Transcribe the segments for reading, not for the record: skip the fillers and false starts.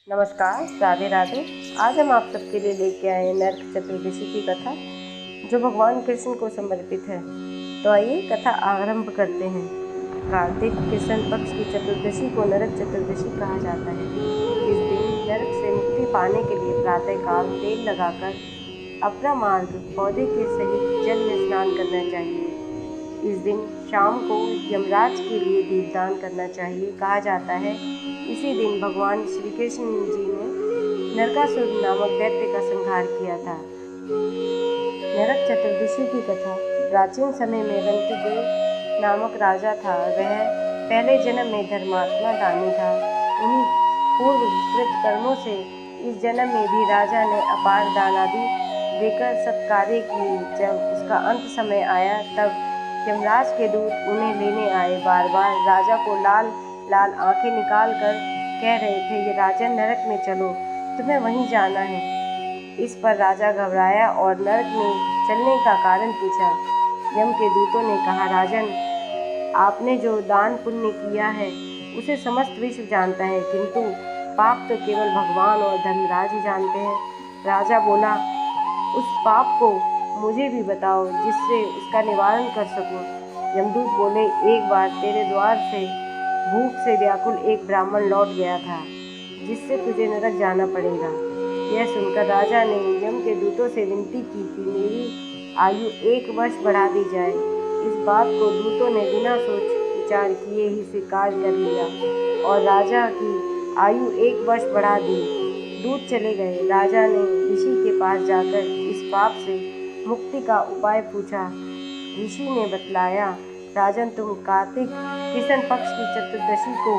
नमस्कार, राधे राधे। आज हम आप सबके लिए लेके आए नरक चतुर्दशी की कथा जो भगवान कृष्ण को समर्पित है। तो आइए कथा आरंभ करते हैं। कार्तिक कृष्ण पक्ष की चतुर्दशी को नरक चतुर्दशी कहा जाता है। इस दिन नरक से मुक्ति पाने के लिए प्रातःकाल तेल लगाकर अपना मार्ग पौधे के सहित जल में स्नान करना चाहिए। इस दिन शाम को यमराज के लिए दीपदान करना चाहिए। कहा जाता है इसी दिन भगवान श्री कृष्ण जी ने नरकासुर नामक दैत्य का संहार किया था। नरक चतुर्दशी की कथा। प्राचीन समय में रंतिदेव नामक राजा था। वह पहले जन्म में धर्मात्मा दानी था। उन्हीं पूर्व कृत कर्मों से इस जन्म में भी राजा ने अपार दान आदि देकर सत्कार्य किए। जब उसका अंत समय आया तब यमराज के दूत उन्हें लेने आए। बार बार राजा को लाल लाल आंखें निकाल कर कह रहे थे, ये राजन नरक में चलो, तुम्हें वहीं जाना है। इस पर राजा घबराया और नरक में चलने का कारण पूछा। यम के दूतों ने कहा, राजन, आपने जो दान पुण्य किया है उसे समस्त विश्व जानता है, किंतु पाप तो केवल भगवान और धर्मराज ही जानते हैं। राजा बोला, उस पाप को मुझे भी बताओ जिससे उसका निवारण कर सकूं। यमदूत बोले, एक बार तेरे द्वार से भूख से व्याकुल एक ब्राह्मण लौट गया था, जिससे तुझे नरक जाना पड़ेगा। यह सुनकर राजा ने यम के दूतों से विनती की कि मेरी आयु 1 वर्ष बढ़ा दी जाए। इस बात को दूतों ने बिना सोच विचार किए ही स्वीकार कर लिया और राजा की आयु 1 वर्ष बढ़ा दी। दूत चले गए। राजा ने ऋषि के पास जाकर इस पाप से मुक्ति का उपाय पूछा। ऋषि ने बतलाया, राजन, तुम कार्तिक कृष्ण पक्ष की चतुर्दशी को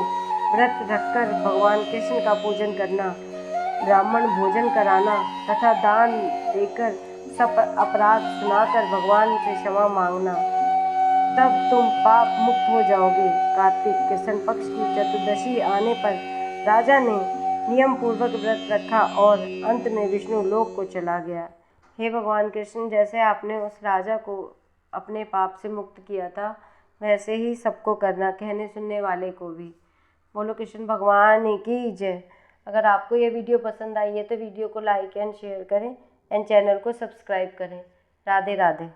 व्रत रखकर भगवान कृष्ण का पूजन करना, ब्राह्मण भोजन कराना तथा दान देकर सब अपराध सुनाकर भगवान से क्षमा मांगना, तब तुम पाप मुक्त हो जाओगे। कार्तिक कृष्ण पक्ष की चतुर्दशी आने पर राजा ने नियम पूर्वक व्रत रखा और अंत में विष्णु लोक को चला गया। हे भगवान कृष्ण, जैसे आपने उस राजा को अपने पाप से मुक्त किया था, वैसे ही सबको करना, कहने सुनने वाले को भी। बोलो कृष्ण भगवान की जय। अगर आपको ये वीडियो पसंद आई है तो वीडियो को लाइक एंड शेयर करें एंड चैनल को सब्सक्राइब करें। राधे राधे।